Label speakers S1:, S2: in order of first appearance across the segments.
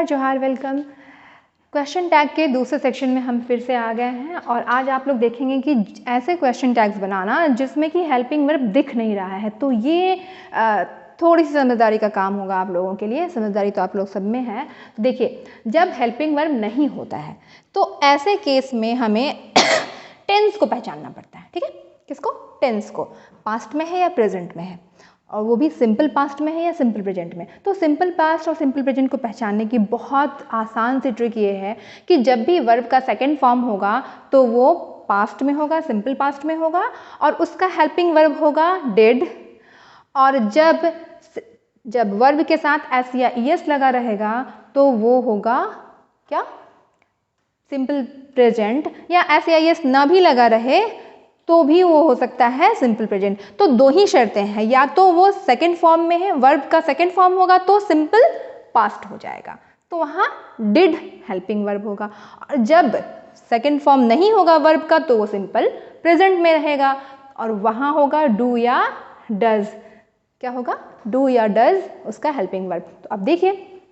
S1: जोहार, welcome. Question tag के दूसरे सेक्शन में हम फिर से आ गए हैं और आज आप लोग देखेंगे कि ऐसे क्वेश्चन टैग्स बनाना जिसमें कि हेल्पिंग वर्ब दिख नहीं रहा है। तो ये थोड़ी सी समझदारी का काम होगा आप लोगों के लिए। समझदारी तो आप लोग सब में है। तो देखिए, जब हेल्पिंग वर्ब नहीं होता है तो ऐसे केस में हमें टेंस को पहचानना पड़ता है। ठीक है, किसको? टेंस को। पास्ट में है या प्रेजेंट में है, और वो भी सिंपल पास्ट में है या सिंपल प्रेजेंट में। तो सिंपल पास्ट और सिंपल प्रेजेंट को पहचानने की बहुत आसान सी ट्रिक ये है कि जब भी वर्ब का सेकंड फॉर्म होगा तो वो पास्ट में होगा, सिंपल पास्ट में होगा, और उसका हेल्पिंग वर्ब होगा डिड। और जब वर्ब के साथ एस या ईएस लगा रहेगा तो वो होगा क्या? Simple present. या एस या ईएस ना भी लगा रहे तो भी वो हो सकता है सिंपल प्रेजेंट। तो दो ही शर्तें हैं, या तो वो सेकंड फॉर्म में है, वर्ब का सेकंड फॉर्म होगा तो सिंपल पास्ट हो जाएगा, तो वहाँ डिड हेल्पिंग वर्ब होगा। और जब सेकंड फॉर्म नहीं होगा वर्ब का तो वो सिंपल प्रेजेंट में रहेगा और वहाँ होगा डू या डज। क्या होगा? डू या डज उसका हेल्पिंग वर्ब। तो अब देखिए,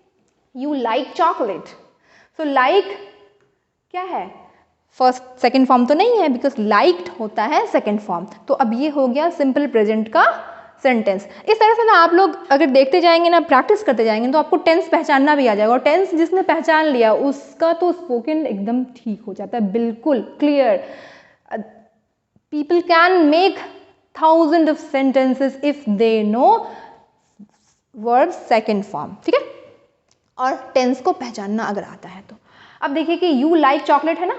S1: you like chocolate. So like क्या है? फर्स्ट सेकंड फॉर्म तो नहीं है, बिकॉज लाइक्ड होता है सेकंड फॉर्म। तो अब ये हो गया सिंपल प्रेजेंट का सेंटेंस। इस तरह से ना आप लोग अगर देखते जाएंगे ना, प्रैक्टिस करते जाएंगे, तो आपको टेंस पहचानना भी आ जाएगा। और टेंस जिसने पहचान लिया उसका तो स्पोकन एकदम ठीक हो जाता है, बिल्कुल clear. People can make thousand of sentences if they know verb second form. ठीक है, और टेंस को पहचानना अगर आता है तो। अब देखिए कि यू लाइक चॉकलेट है ना,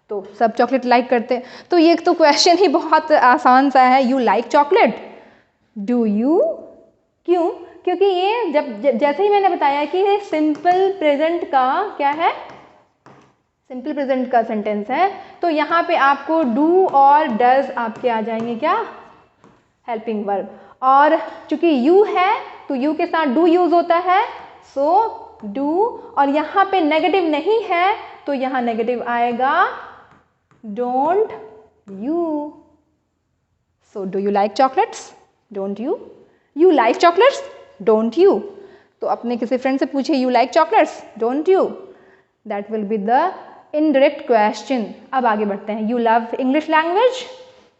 S1: तो सब चॉकलेट लाइक करते हैं। तो ये तो क्वेश्चन ही बहुत आसान सा है, you like chocolate, do you. क्यों? क्योंकि ये जैसे ही मैंने बताया कि ये सिंपल प्रेजेंट का क्या है, सिंपल प्रेजेंट का सेंटेंस है, तो यहाँ पे आपको डू और डज आपके आ जाएंगे क्या? Helping verb. और चूंकि यू है तो यू के साथ डू यूज होता है, सो डू। और यहाँ पे नेगेटिव नहीं है तो यहाँ नेगेटिव आएगा don't you. So do you like chocolates? Don't you. You like chocolates? Don't you. तो अपने किसी फ्रेंड से पूछे you like chocolates? Don't you. That will be the indirect question. अब आगे बढ़ते हैं। You love English language.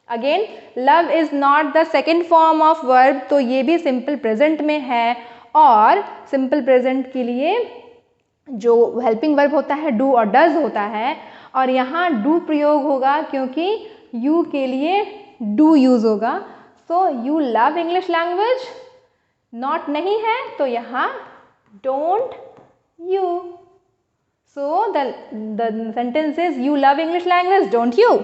S1: Again, love is not the second form of verb, तो ये भी सिंपल प्रेजेंट में है। और सिंपल प्रेजेंट के लिए जो हेल्पिंग वर्ब होता है डू और डज होता है, और यहाँ डू प्रयोग होगा क्योंकि यू के लिए डू यूज होगा। So you love English language, not नहीं है तो यहाँ don't you. So the sentence is you love English language, don't you.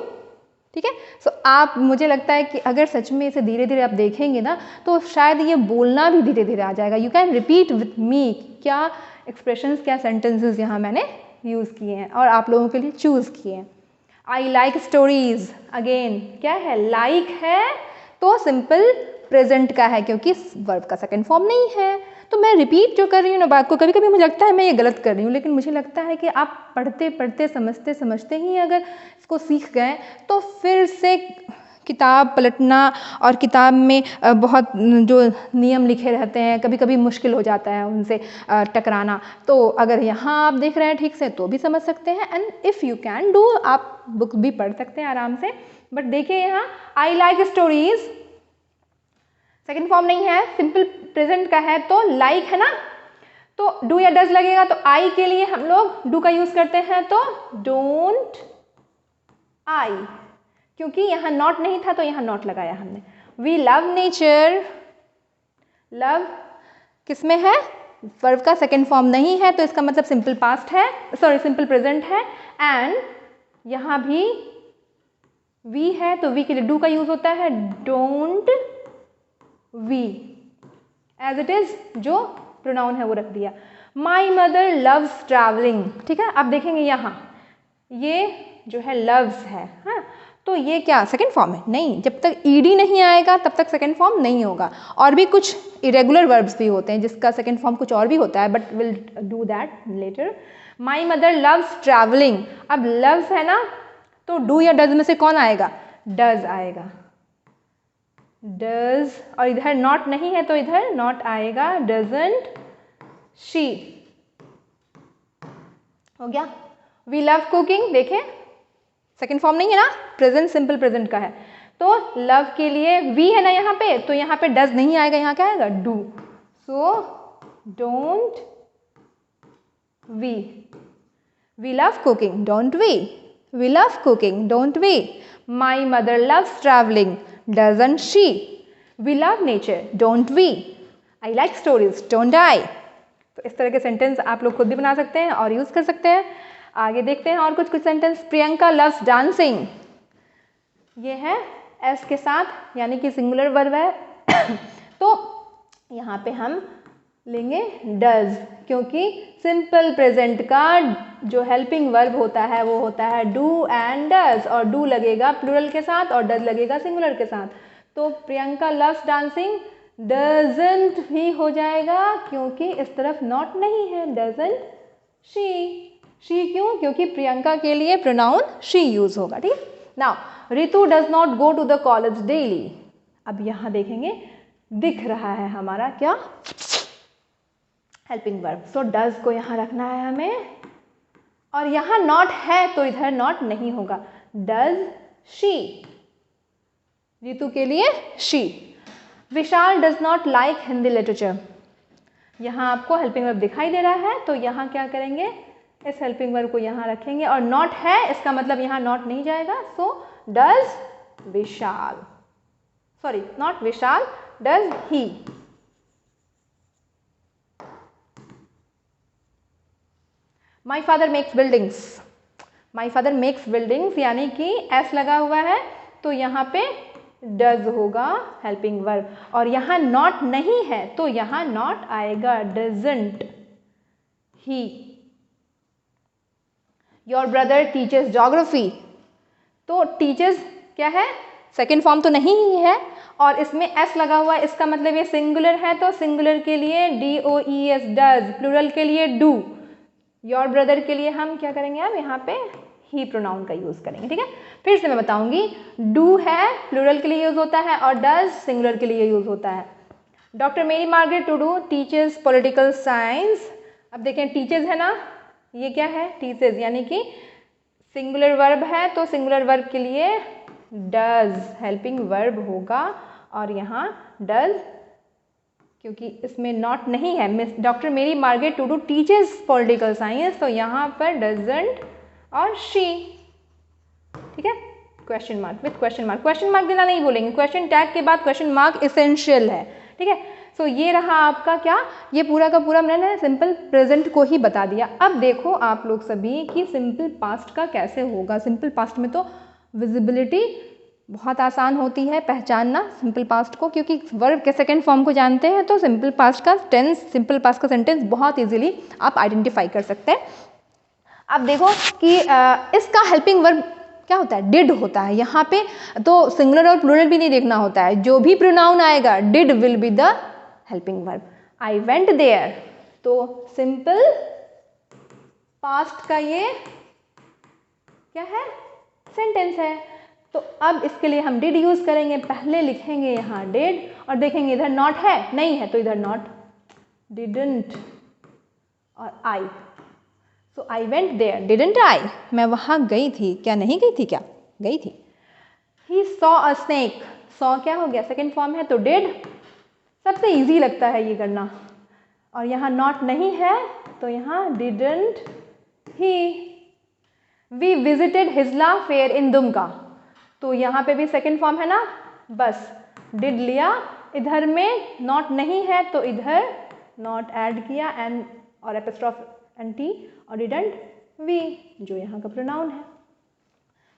S1: ठीक है, सो आप, मुझे लगता है कि अगर सच में इसे धीरे धीरे आप देखेंगे ना तो शायद ये बोलना भी धीरे धीरे आ जाएगा। You can repeat with me क्या एक्सप्रेशंस, क्या सेंटेंसेस यहाँ मैंने यूज़ किए हैं और आप लोगों के लिए चूज़ किए हैं। आई लाइक स्टोरीज। अगेन क्या है? लाइक है तो सिंपल प्रेजेंट का है क्योंकि वर्ब का सेकेंड फॉर्म नहीं है। तो मैं रिपीट जो कर रही हूँ ना बात को, कभी कभी मुझे लगता है मैं ये गलत कर रही हूँ, लेकिन मुझे लगता है कि आप पढ़ते पढ़ते समझते समझते ही अगर इसको सीख गए तो फिर से किताब पलटना और किताब में बहुत जो नियम लिखे रहते हैं कभी कभी मुश्किल हो जाता है उनसे टकराना। तो अगर यहाँ आप देख रहे हैं ठीक से तो भी समझ सकते हैं, and if you can do, आप बुक भी पढ़ सकते हैं आराम से। बट देखिए यहाँ आई लाइक स्टोरीज, सेकेंड फॉर्म नहीं है, सिंपल प्रेजेंट का है, तो लाइक है ना, तो डू या डज लगेगा। तो आई के लिए हम लोग डू का यूज करते हैं, तो डोंट आई। क्योंकि यहाँ नॉट नहीं था तो यहाँ नॉट लगाया हमने। वी लव नेचर, लव किसमें है? वर्ब का सेकेंड फॉर्म नहीं है तो इसका मतलब सिंपल पास्ट है, सॉरी सिंपल प्रेजेंट है। एंड यहाँ भी वी है तो वी के लिए डू का यूज होता है, don't we. As it is जो प्रोनाउन है वो रख दिया। My mother loves travelling. ठीक है, आप देखेंगे यहाँ ये जो है लव्स है, हाँ, तो ये क्या सेकेंड फॉर्म है? नहीं, जब तक ईडी नहीं आएगा तब तक सेकेंड फॉर्म नहीं होगा। और भी कुछ इरेगुलर वर्ब्स भी होते हैं जिसका सेकेंड फॉर्म कुछ और भी होता है, but will do that later. My mother loves travelling. अब लव्स है ना, तो डू या डज में से कौन आएगा? डज आएगा, डज। और इधर नॉट नहीं है तो इधर नॉट आएगा, डजंट शी। हो गया। वी लव कुकिंग, देखें सेकेंड फॉर्म नहीं है ना, प्रेजेंट सिंपल प्रेजेंट का है, तो लव के लिए वी है ना यहाँ पे, तो यहाँ पे डज नहीं आएगा, यहाँ क्या आएगा do. So don't we, we love cooking don't we love cooking don't we, my mother loves travelling doesn't she, we love nature don't we, I like stories don't I. तो इस तरह के सेंटेंस आप लोग खुद भी बना सकते हैं और यूज़ कर सकते हैं। आगे देखते हैं और कुछ सेंटेंस। प्रियंका लव्स डांसिंग, ये है एस के साथ यानी कि सिंगुलर वर्ब है तो यहाँ पे हम लेंगे डज, क्योंकि सिंपल प्रेजेंट का जो हेल्पिंग वर्ब होता है वो होता है डू एंड डज, और डू लगेगा प्लूरल के साथ और डज लगेगा सिंगुलर के साथ। तो प्रियंका लव्स डांसिंग डजंट भी हो जाएगा, क्योंकि इस तरफ नॉट नहीं है, डजंट शी। शी क्यों? क्योंकि प्रियंका के लिए प्रोनाउन शी यूज होगा, ठीक। Now Ritu does not go to the college daily, अब यहाँ देखेंगे दिख रहा है हमारा क्या हेल्पिंग वर्ब, सो डज को यहाँ रखना है हमें, और यहाँ नॉट है तो इधर नॉट नहीं होगा, डज शी, रितु के लिए she. Vishal does not like Hindi literature, यहाँ आपको हेल्पिंग वर्ब दिखाई दे रहा है, तो यहाँ क्या करेंगे, इस हेल्पिंग वर्ब को यहाँ रखेंगे, और नॉट है इसका मतलब यहाँ नॉट नहीं जाएगा, so does Vishal, sorry not Vishal, does he. My father makes buildings, my father makes buildings यानी कि एस लगा हुआ है तो यहाँ पे डज होगा हेल्पिंग वर्ब, और यहाँ नॉट नहीं है तो यहाँ नॉट आएगा, doesn't he. Your brother teachers geography, तो टीचर्स क्या है, सेकेंड फॉर्म तो नहीं ही है, और इसमें एस लगा हुआ है, इसका मतलब ये सिंगुलर है, तो सिंगुलर के लिए DOES डज, प्लूरल के लिए डू। योर ब्रदर के लिए हम क्या करेंगे, अब यहाँ पे ही प्रोनाउन का यूज करेंगे, ठीक है। फिर से मैं बताऊंगी, डू है प्लूरल के लिए यूज होता है और डज सिंगुलर के लिए यूज होता है। डॉक्टर मेरी Margaret Tudu teachers political science, अब देखें टीचर्स है ना, ये क्या है टीचर्स, यानी कि सिंगुलर वर्ब है तो सिंगुलर वर्ब के लिए डज हेल्पिंग वर्ब होगा, और यहाँ डज क्योंकि इसमें नॉट नहीं है, मिस डॉक्टर मेरी Margaret Tudu teachers political science, तो यहाँ पर डजंट और शी, ठीक है। Question mark with question mark, question mark देना नहीं बोलेंगे, क्वेश्चन टैग के बाद क्वेश्चन मार्क एसेंशियल है, ठीक है। सो ये रहा आपका क्या, ये पूरा का पूरा मैंने सिंपल प्रेजेंट को ही बता दिया। अब देखो आप लोग सभी कि सिंपल पास्ट का कैसे होगा। सिंपल पास्ट में तो विजिबिलिटी बहुत आसान होती है पहचानना सिंपल पास्ट को, क्योंकि वर्ब के सेकेंड फॉर्म को जानते हैं तो सिंपल पास्ट का टेंस, सिंपल पास्ट का सेंटेंस बहुत इजीली आप आइडेंटिफाई कर सकते हैं। अब देखो कि इसका हेल्पिंग वर्ब क्या होता है, डिड होता है। यहाँ पे तो सिंगुलर और प्लूरल भी नहीं देखना होता है, जो भी प्रोनाउन आएगा did will be the helping verb. I went there, तो सिंपल पास्ट का ये क्या है, सेंटेंस है। तो अब इसके लिए हम डिड यूज करेंगे, पहले लिखेंगे यहाँ डिड और देखेंगे इधर नॉट है, नहीं है तो इधर नॉट, डिडंट और I. So I went there, didn't I, मैं वहाँ गई थी, क्या नहीं गई थी, क्या गई थी। He saw a snake, saw क्या हो गया, सेकेंड फॉर्म है तो डिड, सबसे इजी लगता है ये करना, और यहाँ नॉट नहीं है तो यहाँ didn't he. We visited Hijla fair in Dumka, तो यहाँ पे भी सेकेंड फॉर्म है ना, बस डिड लिया, इधर में नॉट नहीं है तो इधर नॉट ऐड किया एंड और एपिस्ट्रॉफ एन टी, और डिडंट वी जो यहाँ का प्रोनाउन है।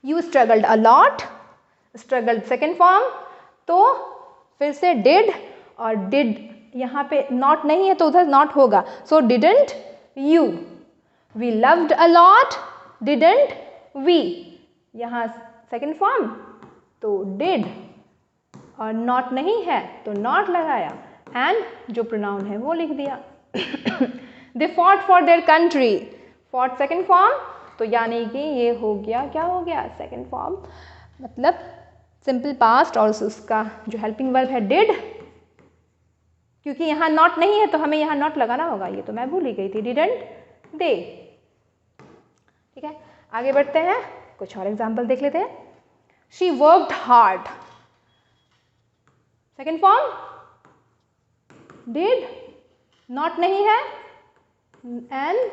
S1: You struggled a lot, struggled second form तो फिर से डिड, और डिड यहाँ पे नॉट नहीं है तो उधर नॉट होगा, so didn't you. We loved a lot, didn't we, यहाँ सेकेंड फॉर्म तो डिड, और नॉट नहीं है तो नॉट लगाया एंड जो प्रोनाउन है वो लिख दिया। They fought for their country, fought second form तो यानी कि ये हो गया, क्या हो गया, सेकेंड फॉर्म, मतलब सिंपल पास्ट और उसका जो हेल्पिंग वर्ब है डिड, क्योंकि यहाँ नॉट नहीं है तो हमें यहाँ नॉट लगाना होगा, ये तो मैं भूल ही गई थी, डिडंट दे। ठीक है, आगे बढ़ते हैं, कुछ और एग्जाम्पल देख लेते हैं। She worked hard, second form did, not नहीं है, एन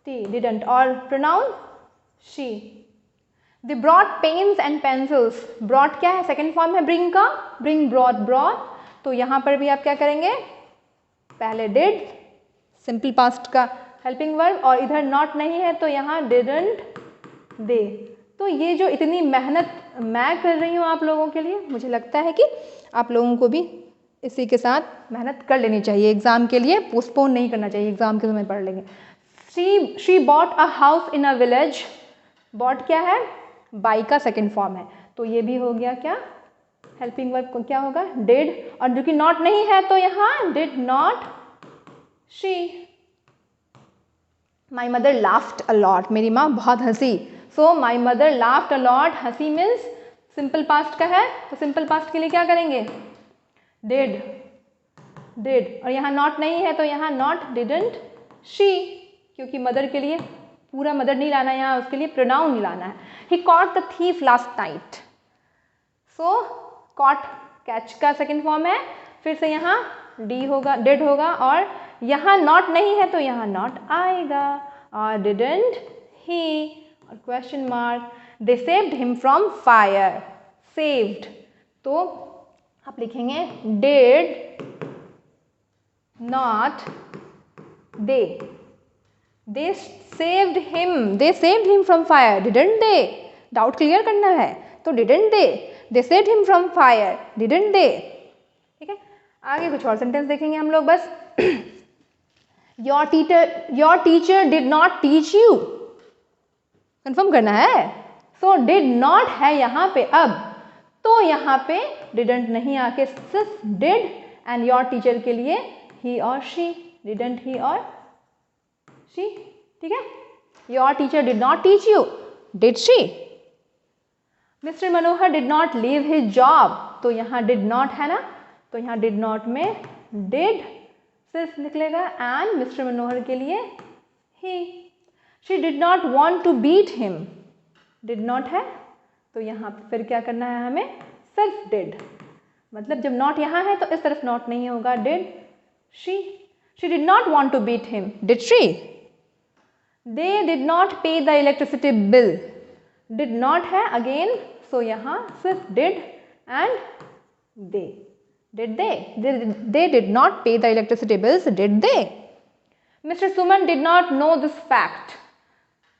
S1: टी, डिडंट, और pronoun she. They brought pens and pencils, brought क्या है, सेकेंड फॉर्म है ब्रिंग का, ब्रिंग, ब्रॉट, ब्रॉट, तो यहाँ पर भी आप क्या करेंगे, पहले डिड, सिंपल पास्ट का हेल्पिंग वर्ब, और इधर नॉट नहीं है तो यहाँ डिडंट, दे। तो ये जो इतनी मेहनत मैं कर रही हूँ आप लोगों के लिए, मुझे लगता है कि आप लोगों को भी इसी के साथ मेहनत कर लेनी चाहिए, एग्ज़ाम के लिए पोस्टपोन नहीं करना चाहिए, एग्ज़ाम के समय पढ़ लेंगे। She bought a house in a village, bought क्या है, बाई का सेकेंड फॉर्म है, तो ये भी हो गया क्या, हेल्पिंग वर्ब क्या होगा, डिड, और जो कि नॉट नहीं है तो यहाँ did not she. My mother laughed a lot, मेरी माँ बहुत हंसी, so my mother laughed a lot, हंसी मीन्स सिंपल पास्ट का है, तो सिंपल पास्ट के लिए क्या करेंगे, डिड, डिड, और यहाँ नॉट नहीं है तो यहाँ नॉट, डिडंट, शी, क्योंकि मदर के लिए पूरा मदर नहीं लाना है यहाँ, उसके लिए प्रोनाउन नहीं लाना है। He caught the thief last night, so caught catch का सेकेंड फॉर्म है, फिर से यहाँ डी होगा, डिड होगा, और यहाँ नॉट नहीं है तो यहाँ नॉट आएगा, और डिडंट ही, और question mark. They saved him from fire, saved, तो आप लिखेंगे did not they, they saved him from fire, didn't they, doubt clear करना है, तो didn't they saved him from fire, didn't they. ठीक है, आगे कुछ और सेंटेंस देखेंगे हम लोग बस। Your teacher did not teach you, confirm करना है, सो डिड नॉट है यहाँ पे, अब तो यहाँ पे डिडंट नहीं आके सिर्फ डिड, एंड योर टीचर के लिए ही और शी, डिडंट ही और शी, ठीक है। Your teacher did not teach you, did she. Mister Manohar did not leave his job, तो यहाँ डिड नॉट है ना, तो यहाँ डिड नॉट में डिड सिर्फ निकलेगा, एंड मिस्टर मनोहर के लिए ही। She did not want to beat him, did not है तो यहाँ फिर क्या करना है हमें, सिर्फ डिड, मतलब जब नॉट यहाँ है तो इस तरफ नॉट नहीं होगा, did she. She did not want to beat him, did she. They did not pay the electricity bill, did not है अगेन, सो यहाँ सिर्फ did and they, did they did not pay the electricity bills, did they? Mr. Suman did not know this fact,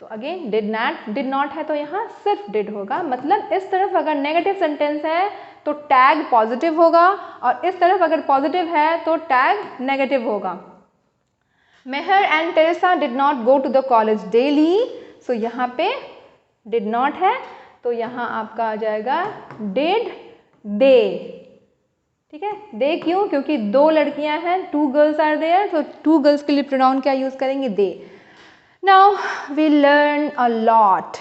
S1: तो again did not है तो यहाँ सिर्फ did होगा, मतलब इस तरफ अगर नेगेटिव सेंटेंस है तो टैग पॉजिटिव होगा, और इस तरफ अगर पॉजिटिव है तो टैग नेगेटिव होगा। Meher and Teresa did not go to the college daily, so यहाँ पे डिड नॉट है तो यहाँ आपका आ जाएगा डिड दे, ठीक है। दे क्यों, क्योंकि दो लड़कियां हैं, 2 गर्ल्स आर देयर, तो 2 गर्ल्स के लिए प्रोनाउन क्या यूज करेंगे, they. Now we learn a lot,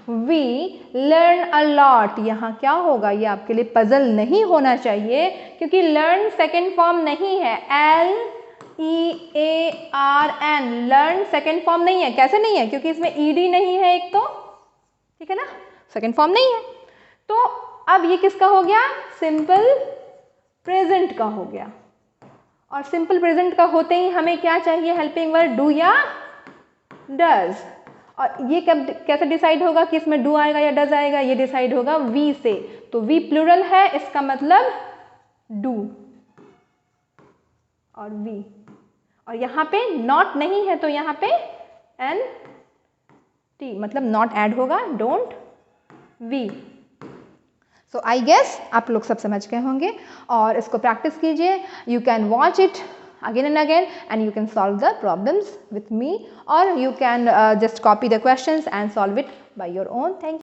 S1: we learn a lot, यहाँ क्या होगा, ये आपके लिए पजल नहीं होना चाहिए, क्योंकि लर्न सेकेंड फॉर्म नहीं है, LEARN, लर्न सेकेंड फॉर्म नहीं है। कैसे नहीं है, क्योंकि इसमें ED नहीं है एक तो, ठीक है ना, सेकेंड फॉर्म नहीं है, तो अब ये किसका हो गया, सिंपल प्रेजेंट का हो गया, और सिंपल प्रेजेंट का होते ही हमें क्या चाहिए, हेल्पिंग वर्ड डू या डज, और ये कब कैसे डिसाइड होगा कि इसमें डू आएगा या डज आएगा, ये डिसाइड होगा वी से, तो वी प्लूरल है, इसका मतलब डू और वी, और यहाँ पे नॉट नहीं है तो यहाँ पे एन टी, मतलब नॉट ऐड होगा, don't, we. So I guess आप लोग सब समझ गए होंगे, और इसको प्रैक्टिस कीजिए, you can watch it again and again and you can solve the problems with me, or you can just copy the questions and solve it by your own. Thank you.